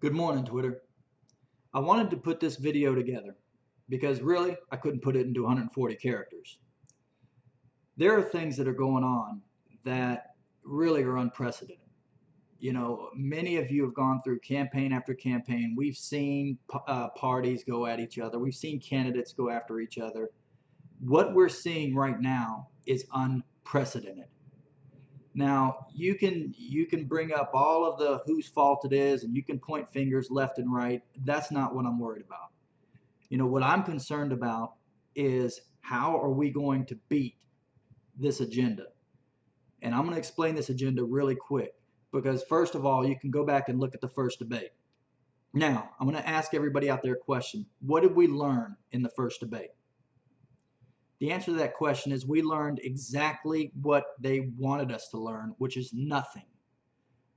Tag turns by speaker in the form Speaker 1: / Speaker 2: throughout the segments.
Speaker 1: Good morning, Twitter. I wanted to put this video together because really I couldn't put it into 140 characters. There are things that are going on that really are unprecedented. Many of you have gone through campaign after campaign. We've seen parties go at each other. We've seen candidates go after each other. What we're seeing right now is unprecedented. Now, you can bring up all of the whose fault it is, and you can point fingers left and right. That's not what I'm worried about. What I'm concerned about is how are we going to beat this agenda? And I'm going to explain this agenda really quick because first of all, you can go back and look at the first debate. Now, I'm going to ask everybody out there a question. What did we learn in the first debate? The answer to that question is we learned exactly what they wanted us to learn, which is nothing.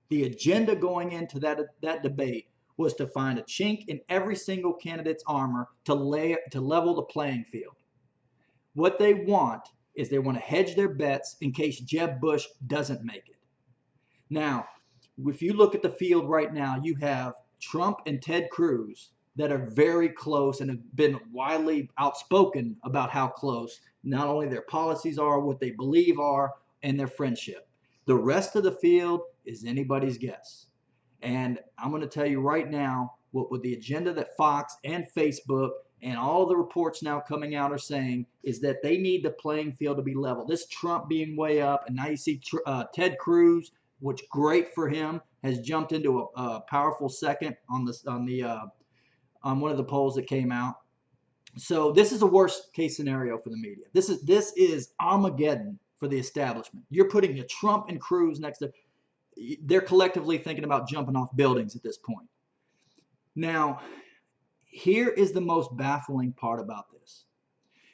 Speaker 1: The agenda going into that debate was to find a chink in every single candidate's armor to level the playing field. What they want is they want to hedge their bets in case Jeb Bush doesn't make it. Now, if you look at the field right now, you have Trump and Ted Cruz that are very close and have been widely outspoken about how close not only their policies are, what they believe are, and their friendship. The rest of the field is anybody's guess. And I'm going to tell you right now what with the agenda that Fox and Facebook and all the reports now coming out are saying is that they need the playing field to be level. This Trump being way up, and now you see Ted Cruz, which great for him, has jumped into a powerful second on one of the polls that came out. So this is a worst case scenario for the media. This is Armageddon for the establishment. You're putting a Trump and Cruz next to, they're collectively thinking about jumping off buildings at this point. Now, here is the most baffling part about this.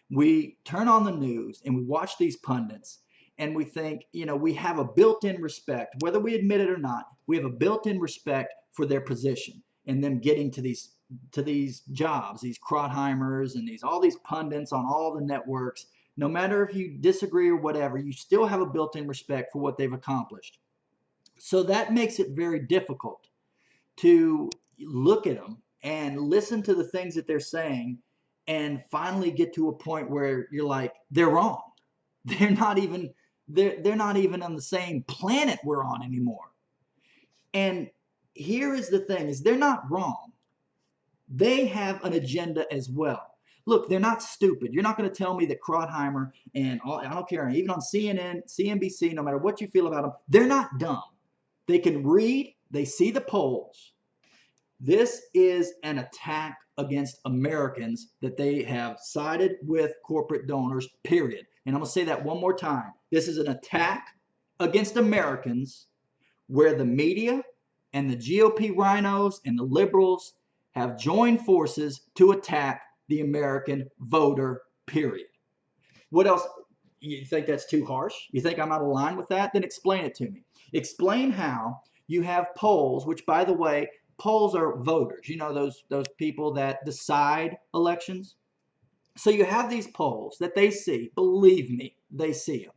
Speaker 1: We turn on the news and we watch these pundits and we think, we have a built-in respect, whether we admit it or not, we have a built-in respect for their position and them getting to these jobs, these Krautheimers and all these pundits on all the networks. No matter if you disagree or whatever, you still have a built-in respect for what they've accomplished. So that makes it very difficult to look at them and listen to the things that they're saying and finally get to a point where you're like, they're wrong. They're not even on the same planet we're on anymore. And here is the thing, is they're not wrong. They have an agenda as well. Look, they're not stupid. You're not going to tell me that Krautheimer and I don't care, even on CNN, CNBC, no matter what you feel about them, they're not dumb. They can read, they see the polls. This is an attack against Americans that they have sided with corporate donors, period. And I'm going to say that one more time. This is an attack against Americans where the media and the GOP rhinos and the liberals have joined forces to attack the American voter, period. What else? You think that's too harsh? You think I'm out of line with that? Then explain it to me. Explain how you have polls, which, by the way, polls are voters. Those people that decide elections. So you have these polls that they see. Believe me, they see them.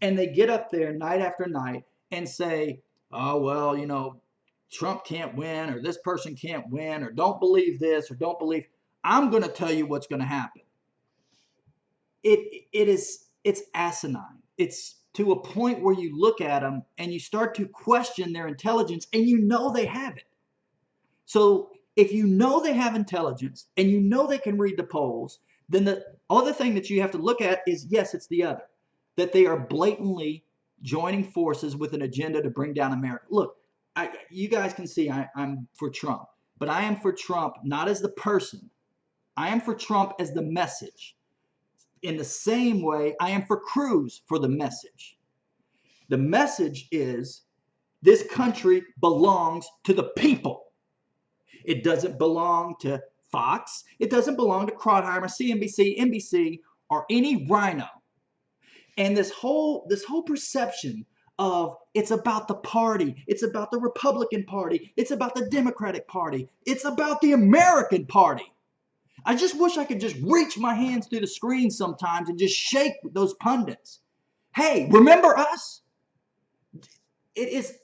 Speaker 1: And they get up there night after night and say, oh, well, Trump can't win, or this person can't win, or don't believe this, or don't believe. I'm going to tell you what's going to happen. It's asinine. It's to a point where you look at them and you start to question their intelligence, and they have it. So if you know they have intelligence and they can read the polls, then the other thing that you have to look at is, yes, it's the other, that they are blatantly joining forces with an agenda to bring down America. Look, you guys can see I'm for Trump, but I am for Trump not as the person. I am for Trump as the message. In the same way, I am for Cruz for the message. The message is this country belongs to the people. It doesn't belong to Fox. It doesn't belong to Krautheimer, CNBC, NBC, or any rhino. And this whole perception of it's about the party, it's about the Republican Party, it's about the Democratic Party, it's about the American Party. I just wish I could just reach my hands through the screen sometimes and just shake those pundits. Hey, remember us? It is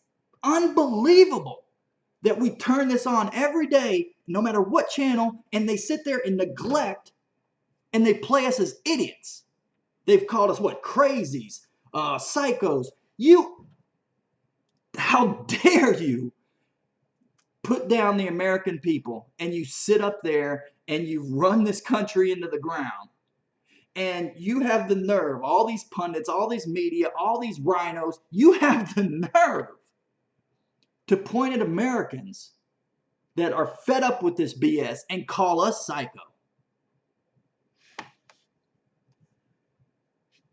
Speaker 1: unbelievable that we turn this on every day, no matter what channel, and they sit there and neglect and they play us as idiots. They've called us what? Crazies, psychos. How dare you put down the American people, and you sit up there and you run this country into the ground. And you have the nerve, all these pundits, all these media, all these rhinos, you have the nerve to point at Americans that are fed up with this BS and call us psycho.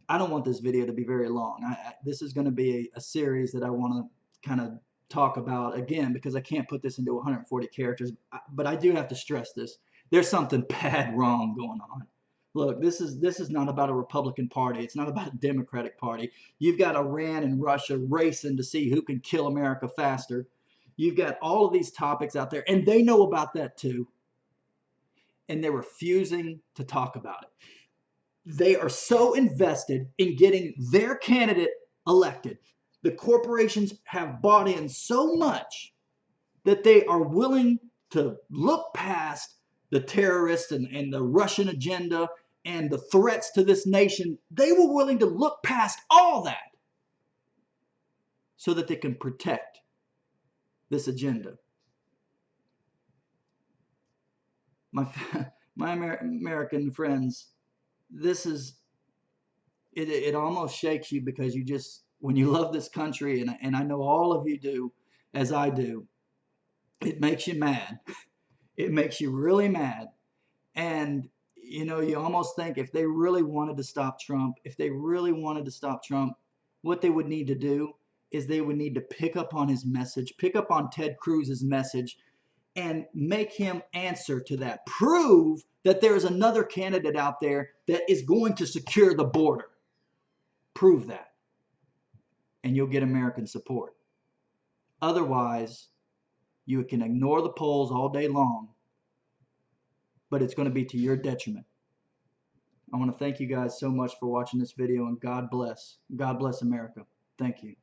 Speaker 1: I don't want this video to be very long. This is going to be a series that I want to kind of talk about again, because I can't put this into 140 characters, but I do have to stress this. There's something bad wrong going on. Look, this is not about a Republican Party. It's not about a Democratic Party. You've got Iran and Russia racing to see who can kill America faster. You've got all of these topics out there, and they know about that too. And they're refusing to talk about it. They are so invested in getting their candidate elected. The corporations have bought in so much that they are willing to look past the terrorists and the Russian agenda and the threats to this nation. They were willing to look past all that so that they can protect this agenda. My American friends, this is, it almost shakes you, because you just, when you love this country, and I know all of you do, as I do, it makes you mad. It makes you really mad. And, you know, you almost think if they really wanted to stop Trump, what they would need to do is they would need to pick up on his message, pick up on Ted Cruz's message, and make him answer to that. Prove that there is another candidate out there that is going to secure the border. Prove that. And you'll get American support. Otherwise, you can ignore the polls all day long, but it's going to be to your detriment. I want to thank you guys so much for watching this video, and God bless. God bless America. Thank you.